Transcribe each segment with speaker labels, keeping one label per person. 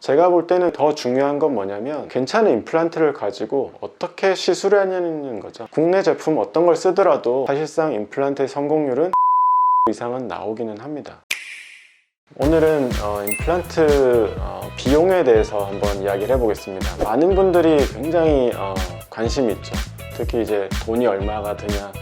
Speaker 1: 제가 볼 때는 더 중요한 건 뭐냐면 괜찮은 임플란트를 가지고 어떻게 시술을 하냐는 거죠. 국내 제품 어떤 걸 쓰더라도 사실상 임플란트의 성공률은 이상은 나오기는 합니다. 오늘은 임플란트 비용에 대해서 한번 이야기를 해보겠습니다. 많은 분들이 굉장히 관심이 있죠. 특히 이제 돈이 얼마가 드냐,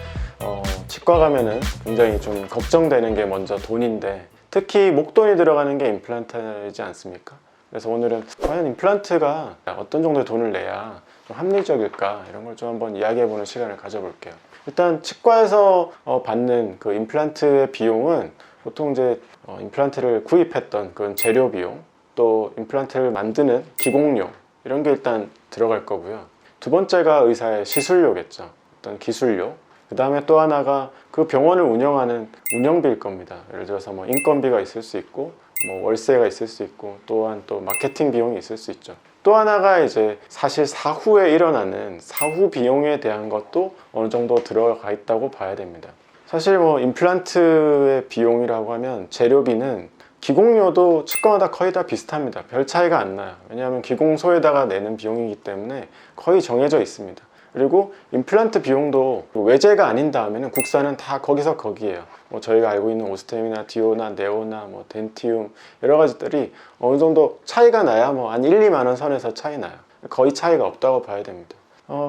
Speaker 1: 치과 가면은 굉장히 좀 걱정되는 게 먼저 돈인데, 특히 목돈이 들어가는 게 임플란트이지 않습니까? 그래서 오늘은 과연 임플란트가 어떤 정도의 돈을 내야 좀 합리적일까, 이런 걸 좀 한번 이야기해보는 시간을 가져볼게요. 일단 치과에서 받는 그 임플란트의 비용은 보통 이제 임플란트를 구입했던 그런 재료 비용, 또 임플란트를 만드는 기공료, 이런 게 일단 들어갈 거고요. 두 번째가 의사의 시술료겠죠. 어떤 기술료. 그 다음에 또 하나가 그 병원을 운영하는 운영비일 겁니다. 예를 들어서 뭐 인건비가 있을 수 있고, 뭐 월세가 있을 수 있고, 또한 또 마케팅 비용이 있을 수 있죠. 또 하나가 이제 사실 사후에 일어나는 사후 비용에 대한 것도 어느 정도 들어가 있다고 봐야 됩니다. 사실 뭐 임플란트의 비용이라고 하면 재료비는 기공료도 치과마다 거의 다 비슷합니다. 별 차이가 안 나요. 왜냐하면 기공소에다가 내는 비용이기 때문에 거의 정해져 있습니다. 그리고 임플란트 비용도 외제가 아닌 다음에는 국산은 다 거기서 거기에요. 뭐 저희가 알고 있는 오스템이나 디오나 네오나 뭐 덴티움 여러 가지들이 어느 정도 차이가 나야 뭐 한 1, 2만 원 선에서 차이 나요. 거의 차이가 없다고 봐야 됩니다.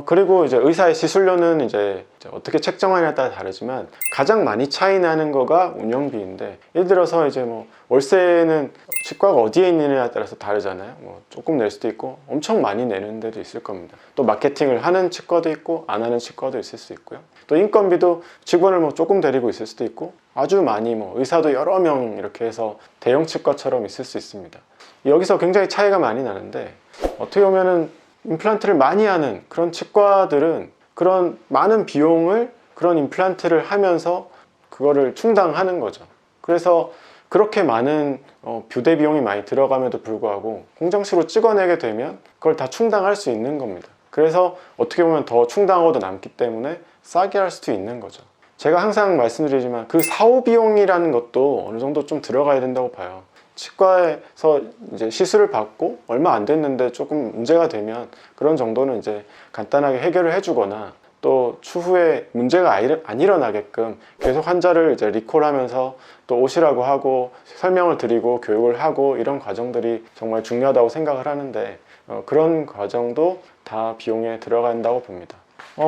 Speaker 1: 그리고 이제 의사의 시술료는 이제 어떻게 책정하냐에 따라 다르지만 가장 많이 차이 나는 거가 운영비인데, 예를 들어서 이제 뭐 월세는 치과가 어디에 있느냐에 따라서 다르잖아요. 뭐 조금 낼 수도 있고 엄청 많이 내는 데도 있을 겁니다. 또 마케팅을 하는 치과도 있고 안 하는 치과도 있을 수 있고요. 또 인건비도 직원을 뭐 조금 데리고 있을 수도 있고, 아주 많이 뭐 의사도 여러 명 이렇게 해서 대형 치과처럼 있을 수 있습니다. 여기서 굉장히 차이가 많이 나는데, 어떻게 보면은 임플란트를 많이 하는 그런 치과들은 그런 많은 비용을 그런 임플란트를 하면서 그거를 충당하는 거죠. 그래서 그렇게 많은 부대 비용이 많이 들어감에도 불구하고 공정수로 찍어내게 되면 그걸 다 충당할 수 있는 겁니다. 그래서 어떻게 보면 더 충당하고도 남기 때문에 싸게 할 수도 있는 거죠. 제가 항상 말씀드리지만 그 사후 비용이라는 것도 어느 정도 좀 들어가야 된다고 봐요. 치과에서 이제 시술을 받고 얼마 안 됐는데 조금 문제가 되면 그런 정도는 이제 간단하게 해결을 해주거나, 또 추후에 문제가 안 일어나게끔 계속 환자를 이제 리콜하면서 또 오시라고 하고 설명을 드리고 교육을 하고, 이런 과정들이 정말 중요하다고 생각을 하는데, 그런 과정도 다 비용에 들어간다고 봅니다.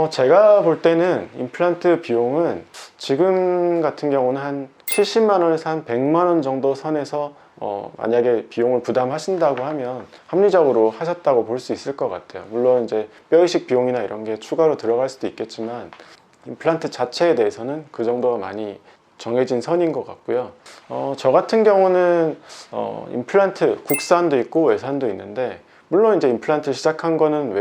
Speaker 1: 제가 볼 때는 임플란트 비용은 지금 같은 경우는 한 70만 원에서 한 100만 원 정도 선에서 만약에 비용을 부담하신다고 하면 합리적으로 하셨다고 볼 수 있을 것 같아요. 물론 이제 뼈이식 비용이나 이런 게 추가로 들어갈 수도 있겠지만, 임플란트 자체에 대해서는 그 정도가 많이 정해진 선인 것 같고요. 저 같은 경우는 임플란트 국산도 있고 외산도 있는데, 물론 이제 임플란트 시작한 거는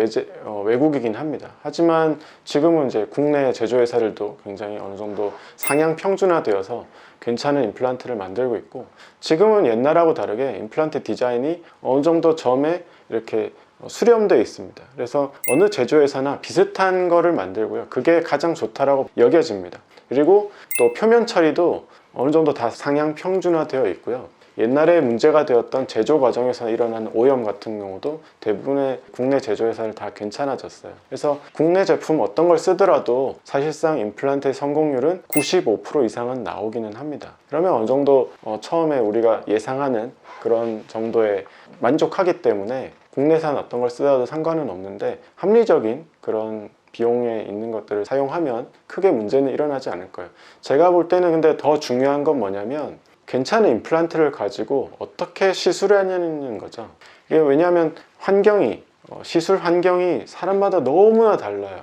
Speaker 1: 외국이긴 합니다. 하지만 지금은 이제 국내 제조회사들도 굉장히 어느 정도 상향 평준화되어서 괜찮은 임플란트를 만들고 있고, 지금은 옛날하고 다르게 임플란트 디자인이 어느 정도 점에 이렇게 수렴되어 있습니다. 그래서 어느 제조회사나 비슷한 거를 만들고요. 그게 가장 좋다라고 여겨집니다. 그리고 또 표면 처리도 어느 정도 다 상향 평준화되어 있고요. 옛날에 문제가 되었던 제조 과정에서 일어난 오염 같은 경우도 대부분의 국내 제조회사는 다 괜찮아졌어요. 그래서 국내 제품 어떤 걸 쓰더라도 사실상 임플란트의 성공률은 95% 이상은 나오기는 합니다. 그러면 어느 정도 처음에 우리가 예상하는 그런 정도에 만족하기 때문에 국내산 어떤 걸 쓰더라도 상관은 없는데, 합리적인 그런 비용에 있는 것들을 사용하면 크게 문제는 일어나지 않을 거예요. 제가 볼 때는 근데 더 중요한 건 뭐냐면 괜찮은 임플란트를 가지고 어떻게 시술을 하냐는 거죠. 이게 왜냐하면 시술 환경이 사람마다 너무나 달라요.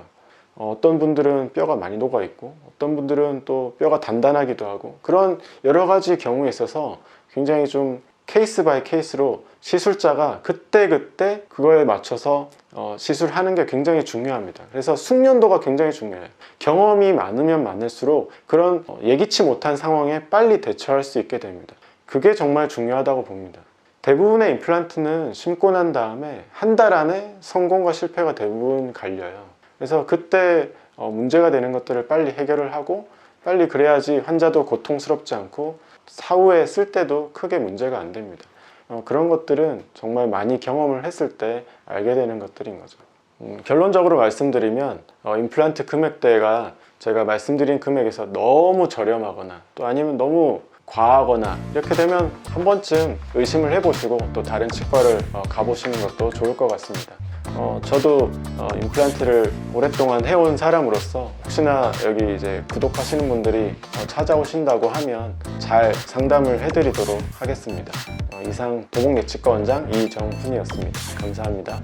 Speaker 1: 어떤 분들은 뼈가 많이 녹아 있고, 어떤 분들은 또 뼈가 단단하기도 하고, 그런 여러 가지 경우에 있어서 굉장히 좀 케이스 바이 케이스로 시술자가 그때그때 그거에 맞춰서 시술하는 게 굉장히 중요합니다. 그래서 숙련도가 굉장히 중요해요. 경험이 많으면 많을수록 그런 예기치 못한 상황에 빨리 대처할 수 있게 됩니다. 그게 정말 중요하다고 봅니다. 대부분의 임플란트는 심고 난 다음에 한 달 안에 성공과 실패가 대부분 갈려요. 그래서 그때 문제가 되는 것들을 빨리 해결을 하고, 빨리 그래야지 환자도 고통스럽지 않고 사후에 쓸 때도 크게 문제가 안 됩니다. 그런 것들은 정말 많이 경험을 했을 때 알게 되는 것들인 거죠. 결론적으로 말씀드리면 임플란트 금액대가 제가 말씀드린 금액에서 너무 저렴하거나 또 아니면 너무 과하거나 이렇게 되면 한 번쯤 의심을 해보시고 또 다른 치과를 가보시는 것도 좋을 것 같습니다. 저도 임플란트를 오랫동안 해온 사람으로서 혹시나 여기 이제 구독하시는 분들이 찾아오신다고 하면 잘 상담을 해드리도록 하겠습니다. 이상 도봉예치과 원장 이정훈이었습니다. 감사합니다.